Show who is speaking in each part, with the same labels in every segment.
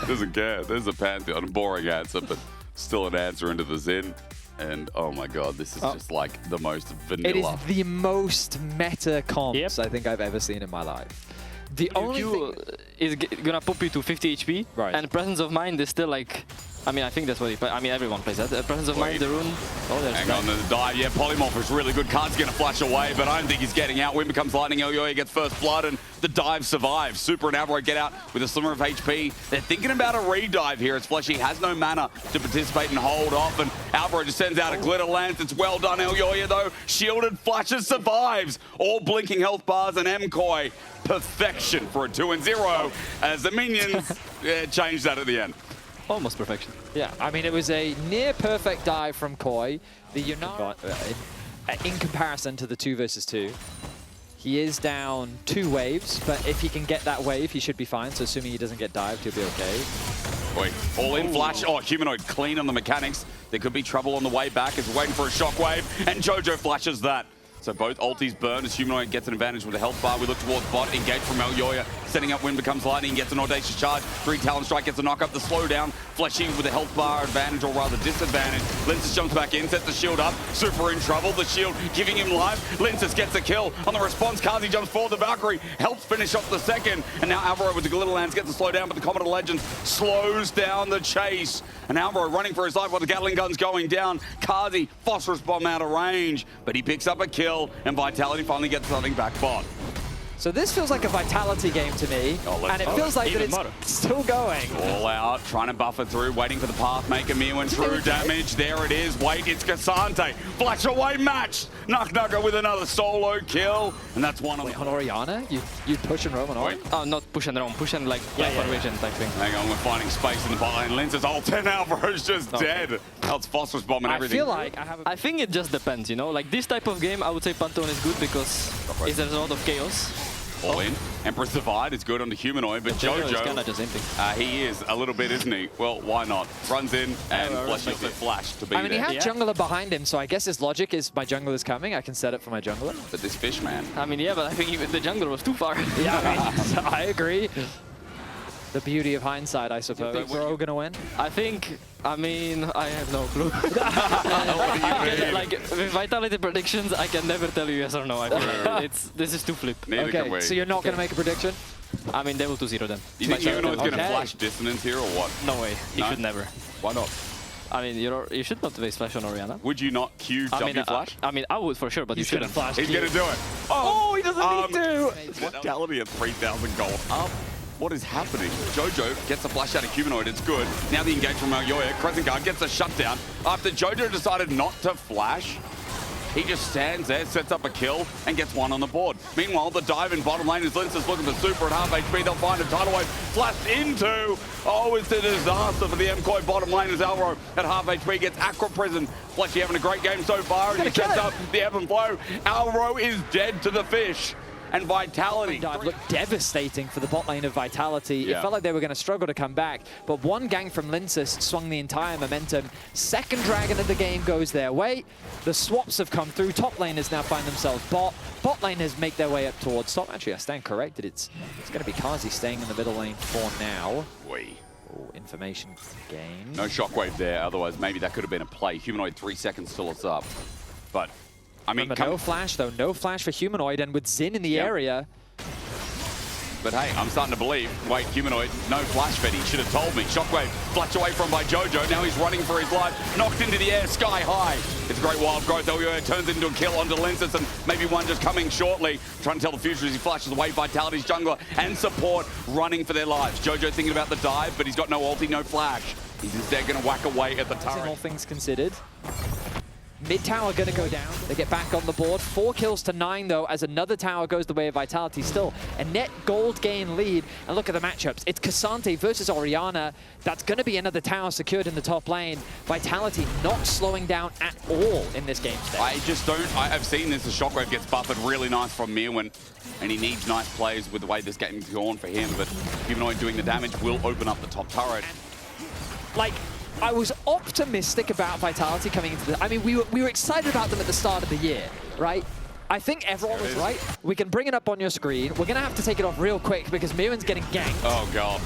Speaker 1: Doesn't care. There's a Pantheon, a boring answer, but still an answer into the Xin. And oh my god, this is just like the most vanilla.
Speaker 2: It is the most meta comps I think I've ever seen in my life. The only thing
Speaker 3: is gonna pop you to 50 HP, and Presence of Mind is still like, I mean, I think that's what he plays. I mean, everyone plays that. Presence of Mind, the rune. Oh, there's
Speaker 1: Hang on, the dive. Yeah, Polymorph is really good. Kaza's going to flash away, but I don't think he's getting out. Wind becomes lightning. Elyoya gets first blood, and the dive survives. Super and Alvaro get out with a slimmer of HP. They're thinking about a re-dive here. As Fleshy has no mana to participate and hold off, and Alvaro just sends out a glitter lance. It's well done. Elyoya, though, shielded, flashes, survives. All blinking health bars, and MKOI, perfection for a 2-0, as the minions changed that at the end.
Speaker 3: Almost perfection.
Speaker 2: Yeah, I mean, it was a near perfect dive from Koi. The Yunara, in comparison to the 2 versus 2, he is down 2 waves, but if he can get that wave, he should be fine. So assuming he doesn't get dived, he'll be okay.
Speaker 1: Wait, all in flash. Oh, Humanoid clean on the mechanics. There could be trouble on the way back as we're waiting for a shockwave, and Jojo flashes that. So both ultis burn as Humanoid gets an advantage with a health bar. We look towards bot, engage from Elyoya, setting up Wind becomes lightning, gets an audacious charge. 3 Talon Strike gets a knock up, the slowdown. Fleshy with a health bar advantage, or rather disadvantage. Linces jumps back in, sets the shield up. Super in trouble, the shield giving him life. Linces gets a kill. On the response, Kazi jumps forward, the Valkyrie helps finish off the second. And now Alvaro with the Glitter Lance gets the slow down, but the Commodore Legends slows down the chase. And Alvaro running for his life while the Gatling gun's going down. Kazi, phosphorus bomb out of range, but he picks up a kill, and Vitality finally gets something back bot.
Speaker 2: So this feels like a Vitality game to me, and it feels like that it's still going.
Speaker 1: All out, trying to buffer through, waiting for the Pathmaker. Mirwin, true damage. There it is. Wait, it's Cassante. Flash away match. Nucker with another solo kill, and that's one
Speaker 2: on Orianna? You push and roam on Orianna?
Speaker 3: Oh, not push and roam. Push and like vision type thing.
Speaker 1: Hang on, we're finding space in the bot lane. Lince's ult, and Alvaro's just dead. That's phosphorus bomb and everything.
Speaker 2: I feel like
Speaker 3: I think it just depends, you know? Like this type of game, I would say Pantheon is good because there's a lot of chaos.
Speaker 1: All in. Empress Divide is good on the Humanoid, but Jojo,
Speaker 3: is kind of just empty.
Speaker 1: He is a little bit, isn't he? Well, why not? Runs in and flashes the flash to be there.
Speaker 2: I mean, he had jungler behind him, so I guess his logic is my jungler is coming. I can set it for my jungler.
Speaker 1: But this fish, man.
Speaker 3: I mean, yeah, but I think even the jungler was too far.
Speaker 2: Yeah, I mean, I agree. The beauty of hindsight, I suppose. We're all going to win?
Speaker 3: I mean, I have no clue. Like, with Vitality predictions, I can never tell you yes or no. I feel this is too flip.
Speaker 1: Neither can we.
Speaker 2: So you're not going to make a prediction?
Speaker 3: I mean, they will 2-0 then.
Speaker 1: You think Humanoid's going to flash Dissonance here or what?
Speaker 3: No way. He should never.
Speaker 1: Why not?
Speaker 3: I mean, you should not waste flash on Orianna.
Speaker 1: Would you not Q W flash?
Speaker 3: I mean, I would for sure, but you shouldn't.
Speaker 1: He's going to do it.
Speaker 2: Oh, he doesn't need to!
Speaker 1: Vitality at 3,000 gold up. What is happening? Jojo gets a flash out of Humanoid, it's good. Now the engage from Elyoya. Crescent Guard gets a shutdown. After Jojo decided not to flash, he just stands there, sets up a kill, and gets one on the board. Meanwhile, the dive in bottom lane is Linces looking for Super at half HP. They'll find a tidal wave flashed into. Oh, it's a disaster for the MKOI bottom lane as Alvaro at half HP gets Aqua Prison. Fleshy having a great game so far, and he sets up the ebb and flow. Alvaro is dead to the fish. And Vitality
Speaker 2: dive looked devastating for the bot lane of Vitality. It felt like they were going to struggle to come back, but one gang from Linces swung the entire momentum. Second dragon of the game goes their way. The swaps have come through. Top laners now find themselves bot. Bot laners make their way up towards top. Actually, I stand corrected. It's going to be Kazi staying in the middle lane for now. Oh, information gain.
Speaker 1: No shockwave there, otherwise maybe that could have been a play. Humanoid 3 seconds till it's up. But I mean,
Speaker 2: no flash though, no flash for Humanoid, and with Xin in the area.
Speaker 1: But hey, I'm starting to believe. Wait, Humanoid, no flash fed. He should have told me. Shockwave flashed away from by Jojo. Now he's running for his life. Knocked into the air, sky high. It's great wild growth. Elyoya turns into a kill onto Linces, and maybe one just coming shortly. Trying to tell the future as he flashes away. Vitality's jungler and support running for their lives. Jojo thinking about the dive, but he's got no ulti, no flash. He's instead going to whack away at the turret.
Speaker 2: All things considered. Mid tower going to go down. They get back on the board. 4 kills to 9 though, as another tower goes the way of Vitality. Still a net gold gain lead. And look at the matchups. It's Cassante versus Orianna. That's going to be another tower secured in the top lane. Vitality not slowing down at all in this game today.
Speaker 1: I've seen this. The Shockwave gets buffered really nice from Mirwin, and he needs nice plays with the way this game's gone for him. But Humanoid doing the damage will open up the top turret.
Speaker 2: Like, I was optimistic about Vitality coming into the... I mean, we were excited about them at the start of the year, right? I think everyone was right. We can bring it up on your screen. We're going to have to take it off real quick because Mirwin's getting ganked.
Speaker 1: Oh, God.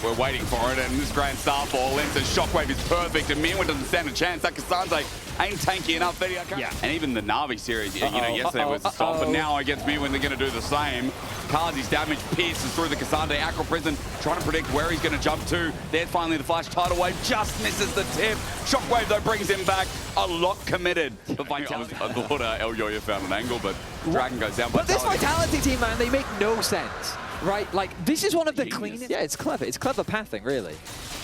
Speaker 1: We're waiting for it, and this Grand Starfall, Lince's Shockwave is perfect, and Mirwin doesn't stand a chance. That Cassandre ain't tanky enough.
Speaker 2: Yeah.
Speaker 1: And even the Na'Vi series, you know, yesterday was the stop, but now against Mirwin, they're going to do the same. Kazi's damage pierces through the Cassandre. Acro Prison trying to predict where he's going to jump to. There's finally the flash. Tidal Wave just misses the tip. Shockwave, though, brings him back. A lot committed. But Vitality. I thought El Yoya found an angle, but Dragon goes down.
Speaker 2: But this Vitality team, man, they make no sense. Right, like, this is one of the cleanest. Yeah, it's clever. It's clever pathing, really.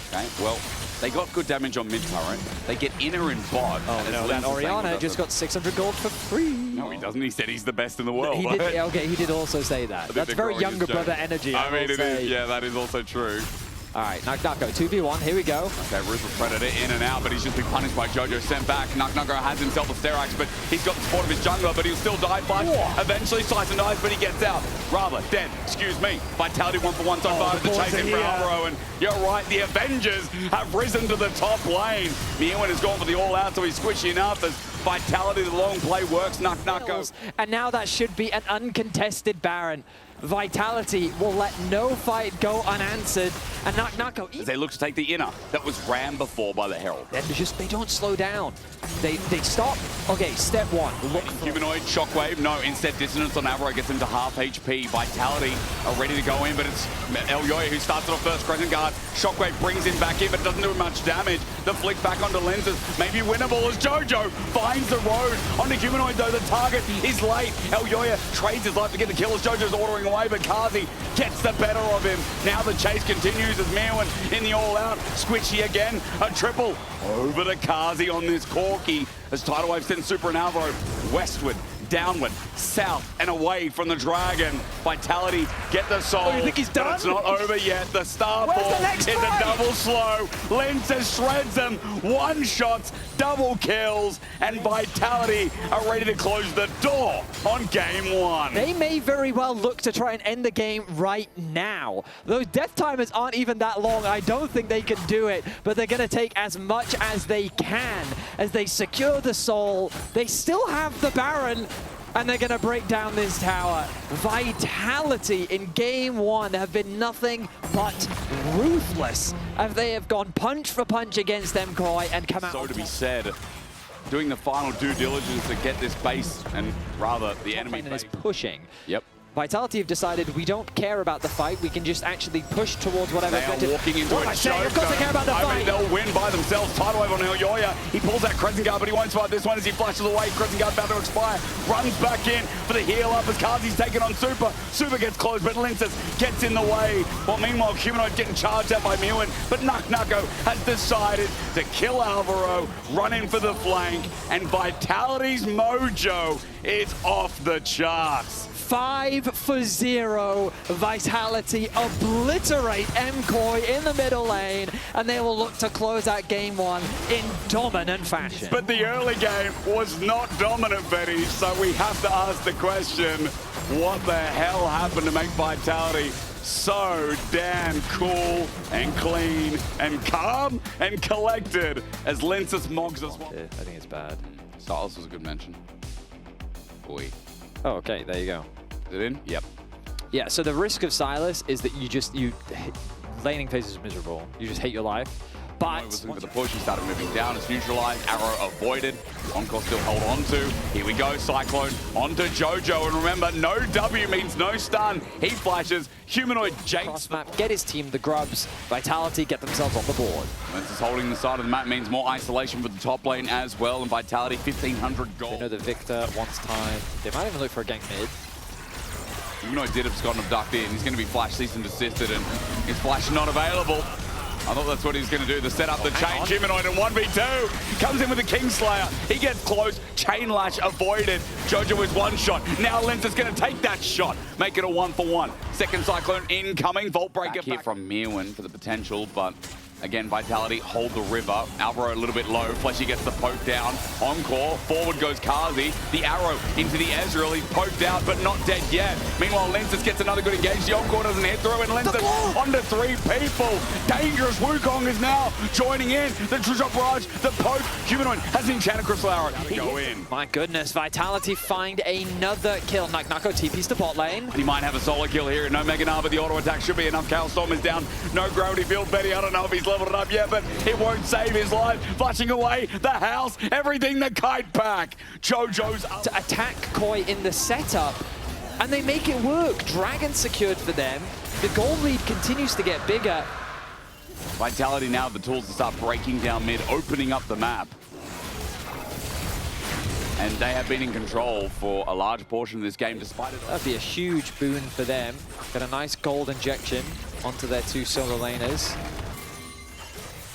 Speaker 1: Okay, well, they got good damage on mid-turret. They get inner in bot.
Speaker 2: Oh, no, that Orianna just got 600 gold for free.
Speaker 1: No, he doesn't. He said he's the best in the world.
Speaker 2: He did, okay, he did also say that. That's very younger brother energy,
Speaker 1: I mean, it is. Yeah, that is also true.
Speaker 2: All right, Naknako, 2v1, here we go.
Speaker 1: Okay, Ruthless Predator in and out, but he's just been punished by Jojo, sent back. Naknako has himself a Sterax, but he's got the support of his jungler, but he'll still die. Flash eventually slice and dies, but he gets out. Rather, dead, excuse me. Vitality 1-for-1 so far, the chasing for Alvaro, and you're right, the Avengers have risen to the top lane. Mirwin has gone for the all-out, so he's squishy enough as Vitality, the long play works. Naknako.
Speaker 2: And now that should be an uncontested Baron. Vitality will let no fight go unanswered, and Naknako.
Speaker 1: As they look to take the inner, that was rammed before by the Herald.
Speaker 2: They don't slow down. They stop. Okay, step one. Look
Speaker 1: Humanoid, Shockwave, no, instead Dissonance on Alvaro gets him to half HP. Vitality are ready to go in, but it's El Yoya who starts it off first, Crescent Guard. Shockwave brings him back in, but doesn't do much damage. The flick back onto Lenses, maybe winnable as Jojo finds the road. Onto Humanoid though, the target is late. El Yoya trades his life to get the kill as Jojo's ordering away, but Kazi gets the better of him. Now the chase continues as Mirwin in the all-out. Squishy again, a triple over to Kazi on this Corky as Tidal Wave sends Super and Alvaro westward, downward, south, and away from the Dragon. Vitality get the soul.
Speaker 2: Oh, you think he's done?
Speaker 1: But it's not over yet. The Starfall is a double slow. Linces shreds them. One shots, double kills, and Vitality are ready to close the door on game one.
Speaker 2: They may very well look to try and end the game right now. Those death timers aren't even that long. I don't think they can do it, but they're going to take as much as they can as they secure the soul. They still have the Baron, and they're going to break down this tower. Vitality in game one have been nothing but ruthless as they have gone punch for punch against MKOI and come out.
Speaker 1: So to be said, doing the final due diligence to get this base and rather the enemy
Speaker 2: is pushing.
Speaker 1: Yep.
Speaker 2: Vitality have decided we don't care about the fight. We can just actually push towards whatever.
Speaker 1: They are walking into it.
Speaker 2: Of course they care about the fight.
Speaker 1: I mean, they'll win by themselves. Tidal Wave on El Yoya. He pulls that Crescent Guard, but he won't survive this one as he flashes away. Crescent Guard about to expire. Runs back in for the heal up as Kazi's taken on Super. Super gets close, but Linces gets in the way. Well, meanwhile, Humanoid getting charged out by Mirwin, but Naknako has decided to kill Alvaro, run in for the flank, and Vitality's mojo is off the charts.
Speaker 2: 5-0, Vitality obliterate MKOI in the middle lane, and they will look to close out game one in dominant fashion.
Speaker 1: But the early game was not dominant, Betty, so we have to ask the question, what the hell happened to make Vitality so damn cool and clean and calm and collected as Linces mogs us?
Speaker 2: Yeah, I think it's bad.
Speaker 1: Styles was a good mention. Boy.
Speaker 2: Oh, okay, there you go.
Speaker 1: Is it in? Yep.
Speaker 2: Yeah, so the risk of Silas is that laning phase is miserable. You just hate your life. But
Speaker 1: was looking for the push, he started moving down, it's neutralized, arrow avoided. Encore still held on to. Here we go, Cyclone onto Jojo. And remember, no W means no stun. He flashes, Humanoid jakes.
Speaker 2: Cross map, get his team the grubs. Vitality get themselves on the board.
Speaker 1: Linces holding the side of the map means more isolation for the top lane as well. And Vitality 1,500 gold.
Speaker 2: They know the Victor wants time. They might even look for a gank mid.
Speaker 1: Humanoid did have gotten abducted in. He's going to be flash cease and desisted, and his flash not available. I thought that's what he's going to do. The setup, the chain, Humanoid in 1v2. Comes in with the Kingslayer. He gets close. Chain lash avoided. Jojo is one shot. Now Lens is going to take that shot. Make it a 1-for-1. Second Cyclone incoming. Vault Breaker back here from Mirwin for the potential, but Again, Vitality hold the river. Alvaro a little bit low. Fleshy gets the poke down. Encore. Forward goes Kazi. The arrow into the Ezreal. He's poked out, but not dead yet. Meanwhile, Lensis gets another good engage. The Encore doesn't hit through, and Lensis onto 3 people. Dangerous Wukong is now joining in. The True Barrage, the poke. Humanoid has enchanted Crystal Arrow. He go in.
Speaker 2: My goodness, Vitality find another kill. Naknako TP's to bot lane.
Speaker 1: He might have a solo kill here. No Mega Gnar, but the auto attack should be enough. Storm is down. No Gravity Field. Betty, I don't know if he's leveled it up yet, but it won't save his life. Flashing away the house, everything, the kite pack. JoJo's up.
Speaker 2: To attack Koi in the setup, and they make it work. Dragon secured for them. The goal lead continues to get bigger.
Speaker 1: Vitality now have the tools to start breaking down mid, opening up the map. And they have been in control for a large portion of this game, despite it.
Speaker 2: That'd be a huge boon for them. Got a nice gold injection onto their 2 solo laners.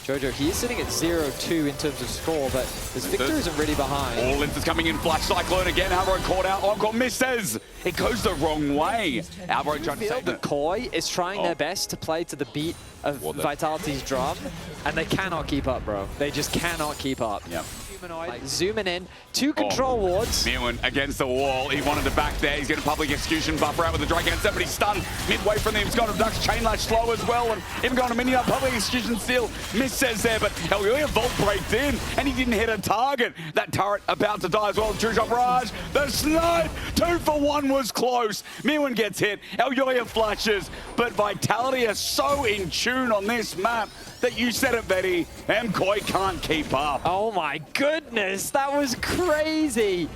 Speaker 2: Jojo, he is sitting at 0-2 in terms of score, but this Victor isn't really behind.
Speaker 1: All is coming in, Flash Cyclone again. Alvaro caught out. Encore misses. It goes the wrong way. Alvaro trying to save
Speaker 2: the Koi is trying their best to play to the beat of Vitality's drum, and they cannot keep up, bro. They just cannot keep up.
Speaker 1: Yep.
Speaker 2: Humanoid zooming in, 2 control wards.
Speaker 1: Mewen against the wall. He wanted to back there. He's getting public execution buffer out with the Dragon. Somebody stunned midway from them. He's gone to Duck's chain lash slow as well, and him going to mini up public execution still. Misses there, but Elioya Vault breaks in, and he didn't hit a target. That turret about to die as well. True Shot Barrage. The snipe. 2 for 1 was close. Mewen gets hit. Elioya flashes, but Vitality are so in tune on this map that you said it, Betty. MKOI can't keep up.
Speaker 2: Oh my goodness, that was crazy.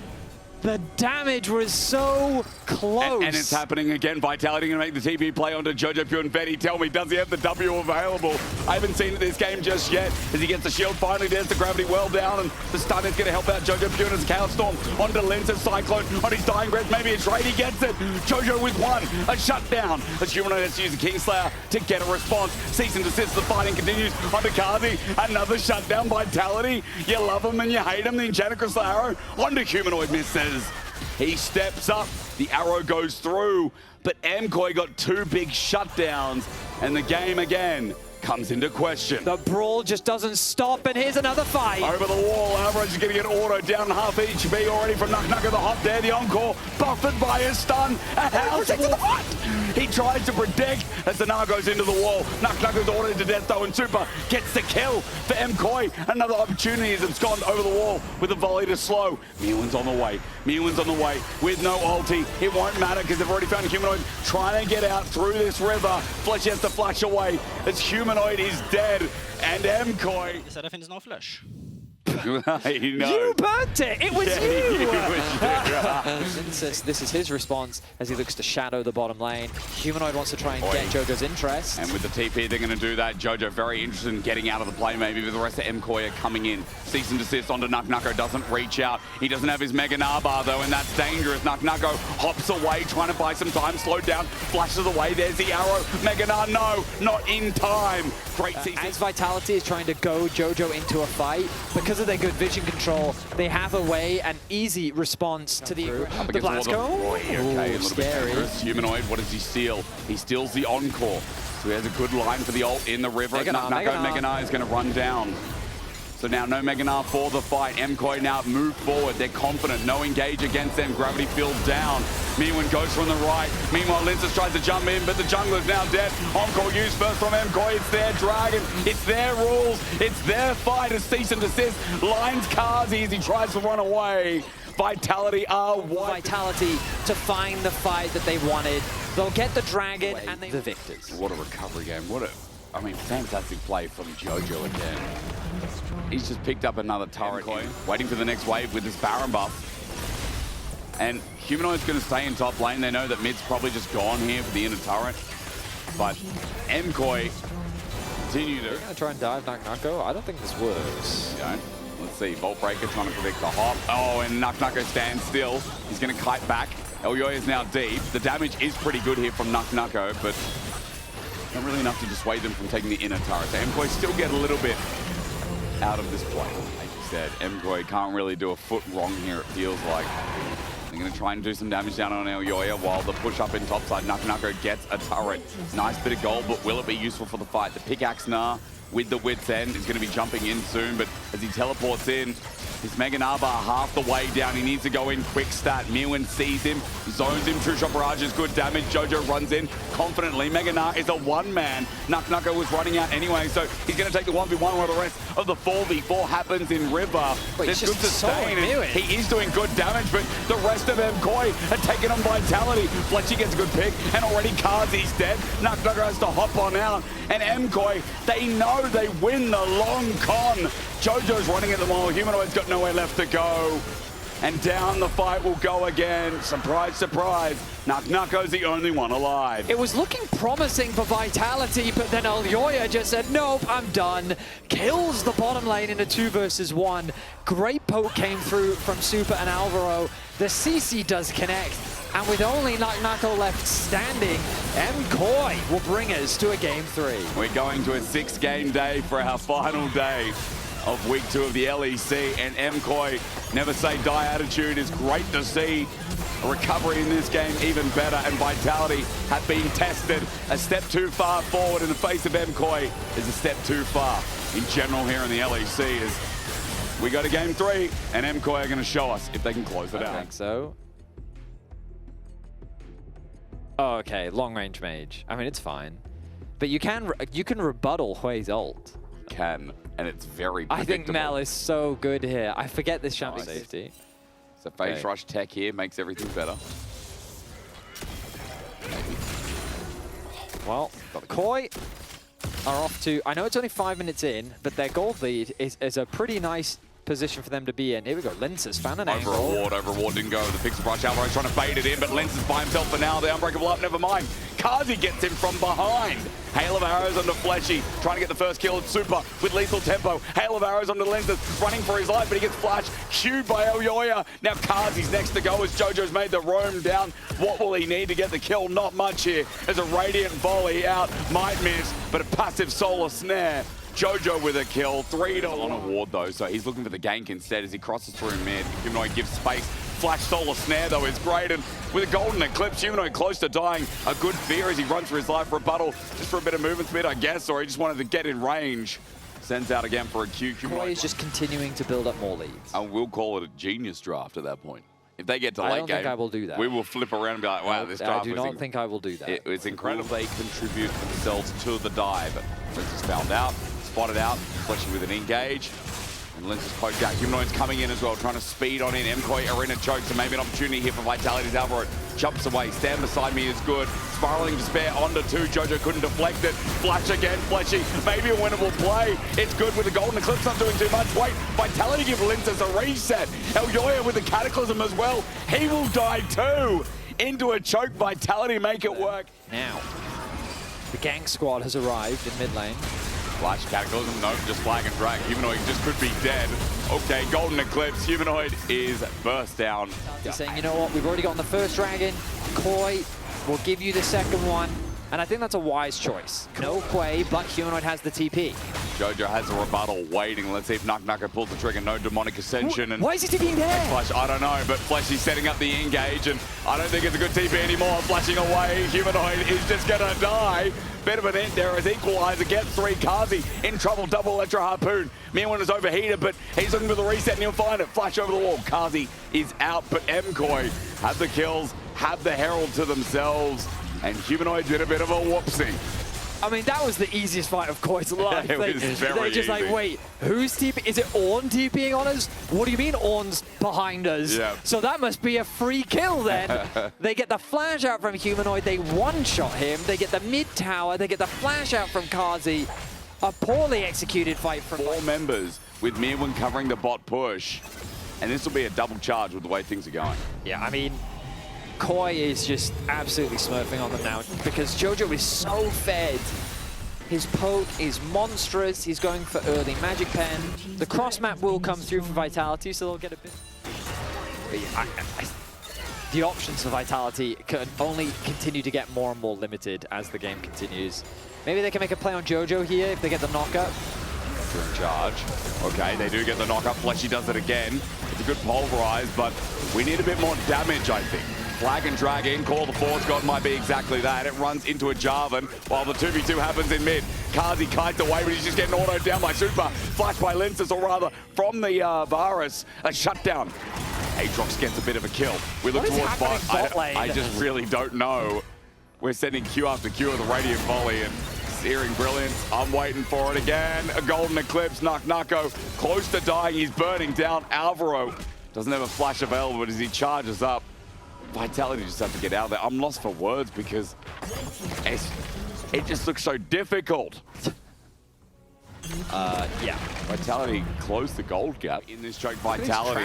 Speaker 2: The damage was so close.
Speaker 1: And it's happening again. Vitality going to make the TP play onto Jojo Pure and Betty. Tell me, does he have the W available? I haven't seen it this game just yet. As he gets the shield, finally there's the gravity well down, and the stun is going to help out Jojo Pure as Chaos Storm onto Lensis Cyclone on his dying breath. Maybe it's right, he gets it. Jojo with 1, a shutdown. As Humanoid has to use the Kingslayer to get a response. Cease and desist, the fighting continues onto Kazi. Another shutdown. Vitality. You love him and you hate him. The enchanted Crystal Arrow onto Humanoid misses. He steps up, the arrow goes through, but MKOI got 2 big shutdowns, and the game again comes into question.
Speaker 2: The brawl just doesn't stop, and here's another fight.
Speaker 1: Over the wall, Alvarez is going to get auto down half HP already from Naknako the hop there. The Encore buffered by his stun. A house to the front. He tries to protect as the Gnar goes into the wall. Naknako's ordered to death though, and Super gets the kill for MKOI. Another opportunity as it's gone over the wall with a volley to slow. Mewen's on the way. Mewen's on the way with no ulti. It won't matter because they've already found Humanoid trying to get out through this river. Flesh has to flash away as Humanoid is dead, and MKOI.
Speaker 4: He said I finns no flash.
Speaker 2: You burnt it! It was you! Linsis, this is his response as he looks to shadow the bottom lane. Humanoid wants to try and get Jojo's interest.
Speaker 1: And with the TP, they're going to do that. Jojo very interested in getting out of the play maybe, but the rest of MKOI are coming in. Cease and desist onto Naknako, doesn't reach out. He doesn't have his Mega Gnar bar though, and that's dangerous. Naknako hops away, trying to buy some time, slowed down, flashes away. There's the arrow. Mega Gnar, no, not in time. Great Cease.
Speaker 2: As Vitality is trying to go Jojo into a fight, because of their good vision control, they have a way, an easy response to the blast go.
Speaker 1: Okay, a little bit dangerous. Humanoid, what does he steal? He steals the Encore. So he has a good line for the ult in the river. Mega Gnar is going to run down. So now no Mega Gnar for the fight. MKOI now move forward. They're confident. No engage against them. Gravity field down. Mewen goes from the right. Meanwhile, Linsis tries to jump in, but the jungler's now dead. Encore used first from MKOI. It's their dragon. It's their rules. It's their fight. A cease and desist. Lines Kazi as he tries to run away. Vitality are wide.
Speaker 2: Vitality to find the fight that they wanted. They'll get the dragon and the victors.
Speaker 1: What a recovery game. I mean, fantastic play from Jojo again. He's just picked up another turret, waiting for the next wave with this Baron buff. And Humanoid's going to stay in top lane. They know that mid's probably just gone here for the inner turret. But MKOI continue to...
Speaker 2: They're going to try and dive Naknako. I don't think this works.
Speaker 1: Yeah. Let's see, Vault Breaker trying to predict the hop. Oh, and Naknako stands still. He's going to kite back. Elyoya is now deep. The damage is pretty good here from Naknako, but not really enough to dissuade them from taking the inner turret. So MKOI still get a little bit out of this play. Like you said, MKOI can't really do a foot wrong here, it feels like. They're going to try and do some damage down on Elyoya while the push up in topside. Naknako gets a turret. Nice bit of gold, but will it be useful for the fight? The pickaxe Gnar with the Wit's End. He's going to be jumping in soon, but as he teleports in, his Mega Naba half the way down. He needs to go in quick stat. Mirwin sees him, zones him. True Shot Barrage is good damage. Jojo runs in confidently. Mega Na is a one-man. Nucka was running out anyway, so he's going to take the 1v1 while the rest of the 4v4 happens in River. There's good sustain. He is doing good damage, but the rest of MKOI are taking on Vitality. Fletchy gets a good pick, and already Kazi's dead. Nucka has to hop on out, and MKOI, they know they win the long con. Jojo's running at the wall. Humanoid's got nowhere left to go. And down the fight will go again. Surprise, surprise. Nucka's the only one alive.
Speaker 2: It was looking promising for Vitality, but then Elyoya just said, nope, I'm done. Kills the bottom lane in a 2 versus 1. Great poke came through from Super and Alvaro. The CC does connect. And with only Nucka left standing, MKOI will bring us to a Game 3.
Speaker 1: We're going to a 6-game day for our final day of week 2 of the LEC, and MKOI never say die attitude is great to see. A recovery in this game even better, and Vitality have been tested. A step too far forward in the face of MKOI is a step too far in general here in the LEC. As we go to Game 3, and MKOI are going to show us if they can close it out.
Speaker 2: I think so. Oh, okay, long range mage. I mean, it's fine, but you can rebuttal Hui's ult.
Speaker 1: Can, and it's very predictable.
Speaker 2: I think Mel is so good here. I forget this champion safety.
Speaker 1: So Phase Rush tech here makes everything better. Maybe.
Speaker 2: Well, KOI are off to, I know it's only 5 minutes in, but their gold lead is a pretty nice position for them to be in. Here we go, Lince's found an angle.
Speaker 1: Overward didn't go. The Pixel Brush Alvaro's trying to bait it in, but Lince is by himself for now. The Unbreakable up, never mind. Kazi gets him from behind. Hail of arrows onto Fletchy, trying to get the first kill at Super with lethal tempo. Hail of arrows onto Lince, running for his life, but he gets flashed. Queued by Elyoya. Now Kazi's next to go as Jojo's made the roam down. What will he need to get the kill? Not much here. As a Radiant volley out, might miss, but a passive Solar Snare. Jojo with a kill, 3 to on a ward though, so he's looking for the gank instead as he crosses through mid. Humanoid gives space. Flash Solar Snare though is great, and with a golden eclipse, Humanoid close to dying. A good fear as he runs for his life. Rebuttal just for a bit of movement speed, I guess, or he just wanted to get in range. Sends out again for a Q.
Speaker 2: KOI is just continuing to build up more leads.
Speaker 1: And we'll call it a genius draft at that point. If they get to late game,
Speaker 2: I don't think I will do that.
Speaker 1: We will flip around and be like, wow, this draft
Speaker 2: I do not think I will do that.
Speaker 1: It's incredible. They contribute themselves to the dive. Lince is found out, spotted out, Fletchy with an engage. And Lince is poked out. Humanoid's coming in as well, trying to speed on in. MKOI are in a choke, so maybe an opportunity here for Vitality's Alvaro. Jumps away. Stand beside me is good. Spiraling Despair onto 2. Jojo couldn't deflect it. Flash again. Fletchy. Maybe a winnable play. It's good with the Golden Eclipse. Not doing too much. Wait. Vitality give Lince a reset. Elyoya with the Cataclysm as well. He will die too. Into a choke. Vitality make it work.
Speaker 2: Now, the gank squad has arrived in mid lane.
Speaker 1: Flash Cataclysm, nope, just flag and drag. Humanoid just could be dead. Okay, Golden Eclipse. Humanoid is burst down.
Speaker 2: Saying, you know what, we've already gotten the first dragon. KOI will give you the second one. And I think that's a wise choice. No Quay, but Humanoid has the TP.
Speaker 1: Jojo has a rebuttal waiting. Let's see if Nucka pulls the trigger. No Demonic Ascension. And
Speaker 2: why is he TPing there?
Speaker 1: Flash, I don't know, but Flashy's setting up the engage, and I don't think it's a good TP anymore. Flashing away, Humanoid is just gonna die. Bit of an end there as Equalizer gets 3. Kazi in trouble, double Electro Harpoon. Mirwin is overheated, but he's looking for the reset and he'll find it. Flash over the wall. Kazi is out, but MKOI have the kills, have the Herald to themselves, and Humanoid did a bit of a whoopsie.
Speaker 2: I mean, that was the easiest fight of KOI's life.
Speaker 1: It was very
Speaker 2: just
Speaker 1: easy.
Speaker 2: Like, wait, who's TP? Is it Ornn TPing on us? What do you mean Ornn's behind us?
Speaker 1: Yeah.
Speaker 2: So that must be a free kill then. They get the flash out from Humanoid. They one-shot him. They get the mid tower. They get the flash out from Kazi. A poorly executed fight from
Speaker 1: 4 members with Mirwin covering the bot push. And this will be a double charge with the way things are going.
Speaker 2: Yeah, I mean, KOI is just absolutely smurfing on them now because Jojo is so fed. His poke is monstrous. He's going for early Magic Pen. The cross map will come through for Vitality, so they'll get a bit. But yeah, the options for Vitality can only continue to get more and more limited as the game continues. Maybe they can make a play on Jojo here if they get the knockup.
Speaker 1: In charge. Okay, they do get the knockup. Fletchy does it again. It's a good pulverize, but we need a bit more damage, I think. Flag and drag in, call the force god might be exactly that. It runs into a Jarvan while the 2v2 happens in mid. Kazi kites away, but he's just getting autoed down by Super. Flash by Linces, or rather from the Varus. A shutdown. Aatrox gets a bit of a kill. We look towards bot. I just really don't know. We're sending Q after Q of the Radiant Volley and Searing Brilliance. I'm waiting for it again. A Golden Eclipse. Nako close to dying. He's burning down. Alvaro doesn't have a flash available, but as he charges up, Vitality just have to get out there. I'm lost for words because it just looks so difficult.
Speaker 2: Yeah.
Speaker 1: Vitality closed the gold gap in this choke. Vitality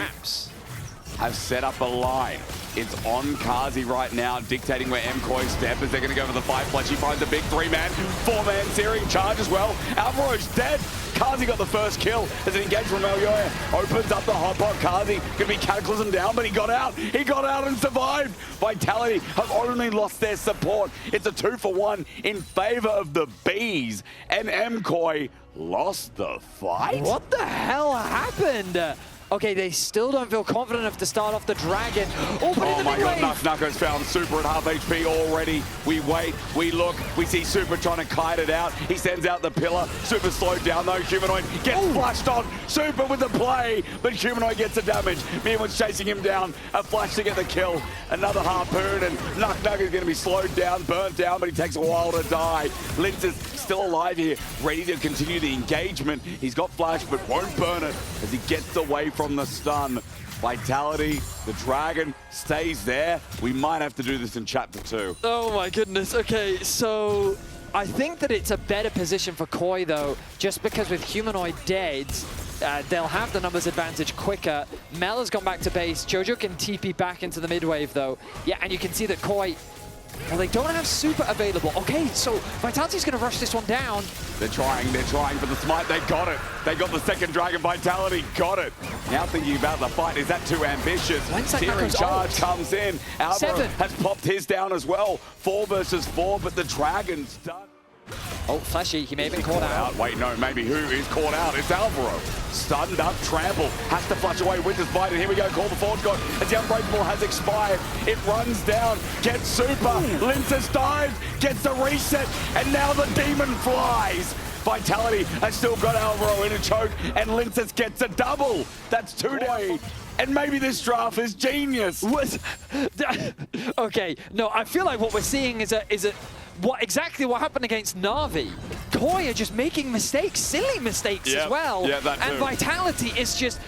Speaker 1: have set up a line. It's on Kazi right now, dictating where MKOI step as they're going to go for the fight flash. He finds a big 3-man, 4-man Searing charge as well. Alvaro's dead. Kazi got the first kill as an engage from Elyoya. Opens up the hot pot. Kazi going to be cataclysm down, but he got out. He got out and survived. Vitality have only lost their support. It's a 2-for-1 in favor of the Bees. And MKOI lost the fight?
Speaker 2: What the hell happened? Okay, they still don't feel confident enough to start off the Dragon. Oh
Speaker 1: my god, Nako's found Super at half HP already. We wait, we look, we see Super trying to kite it out. He sends out the pillar. Super slowed down though. Humanoid gets flashed on. Super with the play, but Humanoid gets the damage. Mirwan's chasing him down. A flash to get the kill. Another harpoon, and Nak is going to be slowed down, burnt down, but he takes a while to die. Lince is still alive here, ready to continue the engagement. He's got flash, but won't burn it as he gets away from the stun. Vitality, the Dragon stays there. We might have to do this in chapter 2.
Speaker 2: Oh my goodness. Okay, so I think that it's a better position for Koi though, just because with Humanoid dead, they'll have the numbers advantage quicker. Mel has gone back to base. Jojo can TP back into the mid wave though. Yeah, and you can see that Koi, well, they don't have Super available. Okay, so Vitality's going to rush this one down.
Speaker 1: They're trying for the smite. They got it. They got the second Dragon. Vitality got it. Now thinking about the fight, is that too ambitious? Searing charge comes in. Alvaro has popped his down as well. 4 versus 4, but the Dragon's done.
Speaker 2: Oh, Flashy, he may have been caught out.
Speaker 1: Wait, no, maybe who is caught out? It's Alvaro. Stunned up, trample, has to flash away with his bite, and here we go, call the forward god, as the Unbreakable has expired. It runs down, gets Super, Linces dives, gets the reset, and now the Demon flies. Vitality has still got Alvaro in a choke, and Linces gets a double. That's 2 down. And maybe this draft is genius.
Speaker 2: Okay, no, I feel like what we're seeing is exactly what happened against Na'Vi. Koi are just making mistakes, silly mistakes as well.
Speaker 1: Yeah, that too.
Speaker 2: And Vitality is just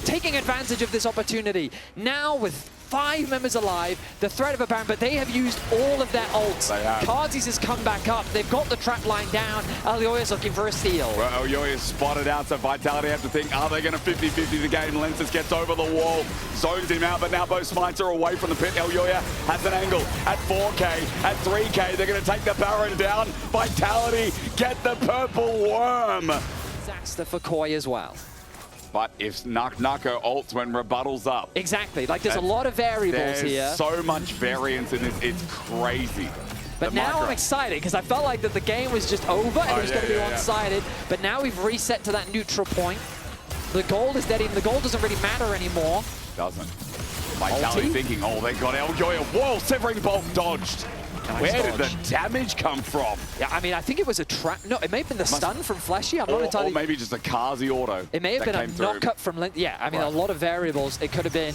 Speaker 2: taking advantage of this opportunity. Now with 5 members alive, the threat of a ban, but they have used all of their ults. Kazi's has come back up. They've got the trap line down. Elyoya's looking for a steal.
Speaker 1: Well, Elyoya's spotted out, so Vitality have to think, are they going to 50-50 the game? Linces gets over the wall, zones him out, but now both smites are away from the pit. Elyoya has an angle at 4K, at 3K. They're going to take the Baron down. Vitality get the purple worm.
Speaker 2: Disaster for Koi as well.
Speaker 1: But if Nako ults when rebuttal's up.
Speaker 2: Exactly, like there's a lot of variables here.
Speaker 1: There's so much variance in this, it's crazy.
Speaker 2: But now I'm excited because I felt like that the game was just over and it was going to be one-sided. But now we've reset to that neutral point. The gold is dead, the gold doesn't really matter anymore.
Speaker 1: Doesn't. Vitality thinking, oh, they got Elyoya. Whoa, Severing Bolt dodged. Where did the damage come from?
Speaker 2: Yeah, I mean, I think it was a trap. No, it may have been the stun from Flashy. I'm not entirely.
Speaker 1: Or maybe just a Kazi auto.
Speaker 2: It may have been a knock-up from Lin. Yeah, I mean, a lot of variables. It could have been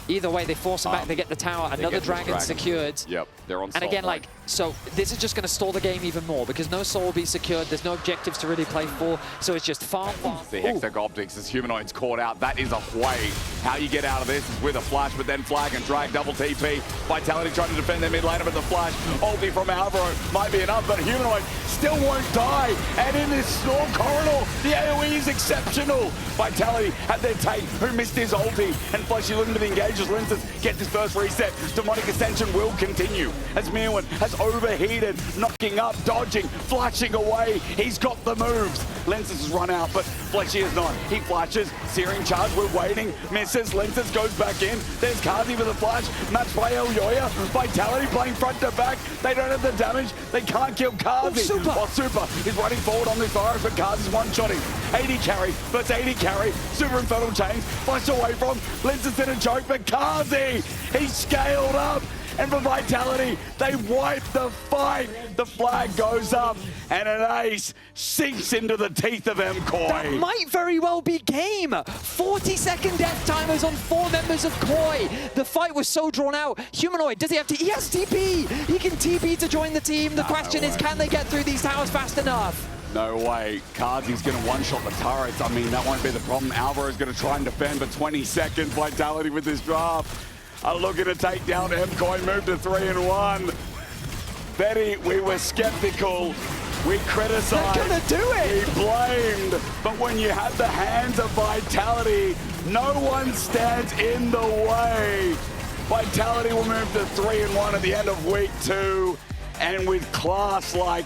Speaker 2: either way. They force them back. They get the tower. Another dragon secured.
Speaker 1: Yep, they're on.
Speaker 2: And again, like, so this is just going to stall the game even more because no soul will be secured. There's no objectives to really play for. So it's just farm.
Speaker 1: The Hextech Optics as Humanoid's caught out. That is a way. How you get out of this is with a flash, but then flag and drag, double TP. Vitality trying to defend their mid laner, but the flash, ulti from Alvaro might be enough, but Humanoid still won't die. And in this Storm Corridor, the AoE is exceptional. Vitality had their take, who missed his ulti, and Flashy looking to the engages. Linces gets his first reset. Demonic Ascension will continue as Mirwan has overheated, knocking up, dodging, flashing away. He's got the moves. Linces has run out, but Fleshy is not. He flashes. Searing charge. We're waiting. Misses. Linces goes back in. There's Kazi with a flash. Matched by Elyoya. Vitality playing front to back. They don't have the damage. They can't kill Kazi.
Speaker 2: Super.
Speaker 1: While Super is running forward on this virus, but Kazi's one-shotting. 80 carry. But 80 carry. Super Infernal Chains. Flashed away from. Linces in a choke, but Kazi, he scaled up. And for Vitality, they wipe the fight. The flag goes up, and an ace sinks into the teeth of MKOI.
Speaker 2: That might very well be game. 40-second death timers on 4 members of KOI. The fight was so drawn out. Humanoid, does he have to? He has TP. He can TP to join the team. The question is, can they get through these towers fast enough?
Speaker 1: No way. Kazi's going to one-shot the turrets. I mean, that won't be the problem. Alvaro's going to try and defend, but 20 seconds. Vitality with this draft are looking to take down MKOI, move to 3-1. Betty, we were skeptical. We criticized.
Speaker 2: They're gonna do it.
Speaker 1: We blamed. But when you have the hands of Vitality, no one stands in the way. Vitality will move to 3-1 at the end of week 2. And with class like